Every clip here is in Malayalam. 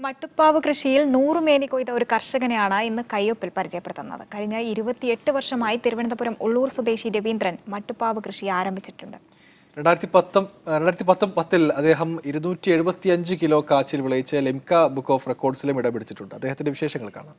മട്ടുപ്പാവ് കൃഷിയിൽ 100 മേനി കൊയ്ത ഒരു കർഷകനെയാണ് ഇന്ന് കയ്യൊപ്പിൽ പരിചയപ്പെടുത്തുന്നത്. കഴിഞ്ഞ 28 വർഷമായി തിരുവനന്തപുരം ഉള്ളൂർ സ്വദേശി രവീന്ദ്രൻ മട്ടുപ്പാവ് കൃഷി ആരംഭിച്ചിട്ടുണ്ട്. 2010 അദ്ദേഹം 275 കിലോ കാച്ചിൽ വിളയിച്ച് ലിംക ബുക്ക് ഓഫ് റെക്കോർഡ്സിലും ഇടം പിടിച്ചിട്ടുണ്ട്. അദ്ദേഹത്തിന്റെ വിശേഷങ്ങൾ കാണാം.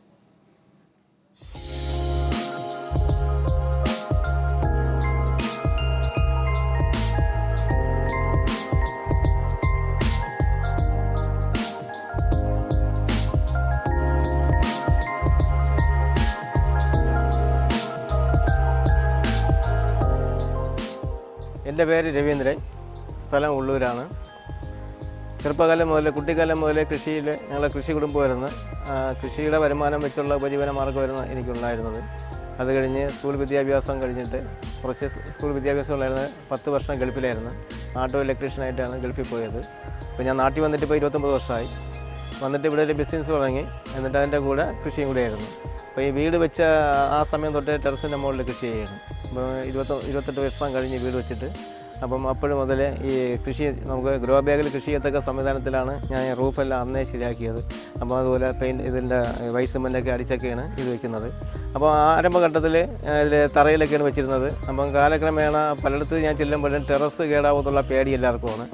എൻ്റെ പേര് രവീന്ദ്രൻ, സ്ഥലം ഉള്ളൂരാണ്. ചെറുപ്പകാലം മുതൽ കുട്ടിക്കാലം മുതൽ കൃഷിയിൽ ഞങ്ങൾ കൃഷി കുടുംബമായിരുന്നു. കൃഷിയുടെ വരുമാനം വെച്ചുള്ള ഉപജീവന മാർഗ്ഗമായിരുന്നു എനിക്കുണ്ടായിരുന്നത്. അത് കഴിഞ്ഞ് സ്കൂൾ വിദ്യാഭ്യാസം കഴിഞ്ഞിട്ട് കുറച്ച് സ്കൂൾ വിദ്യാഭ്യാസം ഉണ്ടായിരുന്നത് 10 വർഷം ഗൾഫിലായിരുന്നു. ആട്ടോ ഇലക്ട്രീഷ്യനായിട്ടാണ് ഗൾഫിൽ പോയത്. അപ്പോൾ ഞാൻ നാട്ടിൽ വന്നിട്ട് ഇപ്പോൾ 29 വർഷമായി. വന്നിട്ട് ഇവിടെ ഒരു ബിസിനസ് തുടങ്ങി. എന്നിട്ട് അതിൻ്റെ കൂടെ കൃഷിയും കൂടെയായിരുന്നു. അപ്പോൾ ഈ വീട് വെച്ച ആ സമയം തൊട്ട് ടെറസിൻ്റെ മുകളിൽ കൃഷി ചെയ്യുന്നു. അപ്പോൾ 28 വർഷം കഴിഞ്ഞ് വീട് വെച്ചിട്ട് അപ്പം അപ്പോഴും മുതൽ ഈ കൃഷി നമുക്ക് ഗ്രോ ബാഗിൽ കൃഷി ചെയ്യത്തക്ക സംവിധാനത്തിലാണ് ഞാൻ റൂഫെല്ലാം അന്നേ ശരിയാക്കിയത്. അപ്പോൾ അതുപോലെ ഇതിൻ്റെ വൈറ്റ് സിമൻ്റൊക്കെ അടിച്ചൊക്കെയാണ് ഇത് വയ്ക്കുന്നത്. അപ്പോൾ ആരംഭഘട്ടത്തിൽ ഇതിൽ തറയിലൊക്കെയാണ് വെച്ചിരുന്നത്. അപ്പം കാലക്രമേണ പലയിടത്ത് ഞാൻ ചെല്ലുമ്പോഴും ടെറസ് കേടാവത്തുള്ള പേടി എല്ലാവർക്കുമാണ്.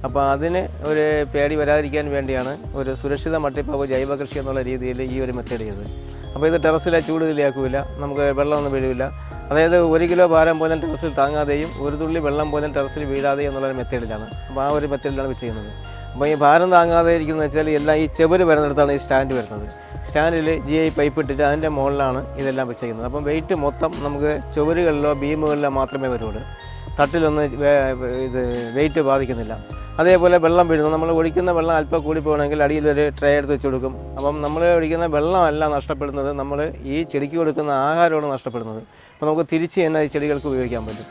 അപ്പോൾ അതിന് ഒരു പേടി വരാതിരിക്കാൻ വേണ്ടിയാണ് ഒരു സുരക്ഷിത മട്ടിപ്പാവ് ജൈവ കൃഷി എന്നുള്ള രീതിയിൽ ഈ ഒരു മെത്തേഡ് ചെയ്തത്. അപ്പോൾ ഇത് ടെറസിലെ ചൂട് ഇതിലാക്കില്ല, നമുക്ക് വെള്ളമൊന്നും വീഴില്ല. അതായത് 1 കിലോ ഭാരം പോലും ടെറസിൽ താങ്ങാതെയും 1 തുള്ളി വെള്ളം പോലും ടെറസിൽ വീഴാതെയും എന്നുള്ളൊരു മെത്തേഡിലാണ്. അപ്പോൾ ആ ഒരു മെത്തേഡിലാണ് വെച്ച് ചെയ്യുന്നത്. അപ്പോൾ ഈ ഭാരം താങ്ങാതെ ഇരിക്കുന്നത് വെച്ചാൽ എല്ലാം ഈ ചെവര് വരുന്നിടത്താണ് ഈ സ്റ്റാൻഡ് വരുന്നത്. സ്റ്റാൻഡിൽ GI പൈപ്പ് ഇട്ടിട്ട് അതിൻ്റെ മുകളിലാണ് ഇതെല്ലാം വെച്ച് ചെയ്യുന്നത്. അപ്പം വെയിറ്റ് മൊത്തം നമുക്ക് ചുവരുകളിലോ ബീമുകളിലോ മാത്രമേ വരുള്ളൂ. തട്ടിലൊന്നും ഇത് വെയിറ്റ് ബാധിക്കുന്നില്ല. അതേപോലെ വെള്ളം വീഴുന്നു. നമ്മൾ ഒഴിക്കുന്ന വെള്ളം അല്പം കൂടി പോകണമെങ്കിൽ അടിയിലൊരു ട്രേ എടുത്ത് വെച്ച് കൊടുക്കും. അപ്പം നമ്മൾ ഒഴിക്കുന്ന വെള്ളമല്ല നഷ്ടപ്പെടുന്നത്, നമ്മൾ ഈ ചെടിക്ക് കൊടുക്കുന്ന ആഹാരമാണ് നഷ്ടപ്പെടുന്നത്. അപ്പോൾ നമുക്ക് തിരിച്ച് തന്നെ ഈ ചെടികൾക്ക് ഉപയോഗിക്കാൻ പറ്റും.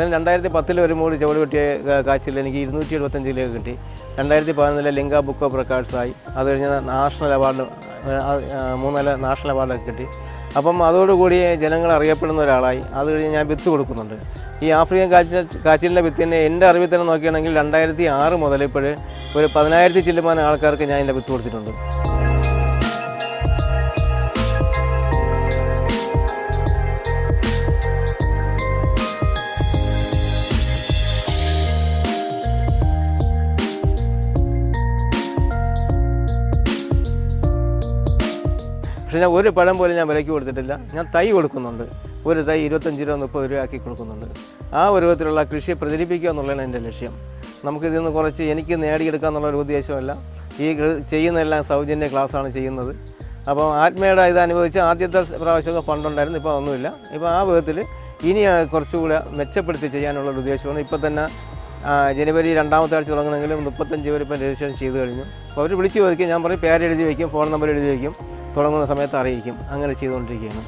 അതിന് 2010 ഒരു മൂടി ചുവട് കിട്ടിയ കാച്ചിൽ എനിക്ക് 275 കിലോ കിട്ടി. 2011 ലിംക ബുക്ക് ഓഫ് റെക്കോർഡ്സായി. അത് കഴിഞ്ഞ് നാഷണൽ അവാർഡ് 3 നാഷണൽ അവാർഡൊക്കെ കിട്ടി. അപ്പം അതോടുകൂടി ജനങ്ങൾ അറിയപ്പെടുന്ന ഒരാളായി. അത് കഴിഞ്ഞ് ഞാൻ വിത്ത് കൊടുക്കുന്നുണ്ട്. ഈ ആഫ്രിക്കൻ കാച്ചിലിൻ്റെ വിത്തിനെ എൻ്റെ അറിവിൽ തന്നെ നോക്കുകയാണെങ്കിൽ 2006 മുതൽ ഇപ്പോൾ ഒരു 10,000 ചില്ലുമാനം ആൾക്കാർക്ക് ഞാൻ എൻ്റെ വിത്ത് കൊടുത്തിട്ടുണ്ട്. പക്ഷേ ഞാൻ ഒരു പഴം പോലും ഞാൻ വിലയ്ക്ക് കൊടുത്തിട്ടില്ല. ഞാൻ തൈ കൊടുക്കുന്നുണ്ട്. ഒരു തൈ 25 രൂപ 30 രൂപ ആക്കി കൊടുക്കുന്നുണ്ട്. ആ ഒരു വിധത്തിലുള്ള കൃഷിയെ പ്രചരിപ്പിക്കുക എന്നുള്ളതാണ് എൻ്റെ ലക്ഷ്യം. നമുക്കിതിൽ നിന്ന് കുറച്ച് എനിക്ക് നേടിയെടുക്കുക എന്നുള്ളൊരു ഉദ്ദേശമല്ല. ഈ ചെയ്യുന്നതെല്ലാം സൗജന്യ ക്ലാസ്സാണ് ചെയ്യുന്നത്. അപ്പോൾ ആത്മയുടെ ഇത് അനുഭവിച്ച് ആദ്യത്തെ പ്രാവശ്യമൊക്കെ ഫണ്ടുണ്ടായിരുന്നു. ഇപ്പോൾ ഒന്നുമില്ല. ഇപ്പോൾ ആ വിധത്തിൽ ഇനി കുറച്ചുകൂടെ മെച്ചപ്പെടുത്തി ചെയ്യാനുള്ളൊരു ഉദ്ദേശമാണ്. ഇപ്പോൾ തന്നെ ജനുവരി 2ാമത്തെ ആഴ്ച തുടങ്ങണമെങ്കിലും 35 പേര് ഇപ്പം രജിസ്ട്രേഷൻ ചെയ്ത് കഴിഞ്ഞു. അപ്പോൾ അവർ വിളിച്ച് ചോദിക്കും, ഞാൻ പറയും പേരെഴുതി വയ്ക്കും, ഫോൺ നമ്പർ എഴുതി വയ്ക്കും, തുടങ്ങുന്ന സമയത്ത് അറിയിക്കും. അങ്ങനെ ചെയ്തുകൊണ്ടിരിക്കുകയാണ്.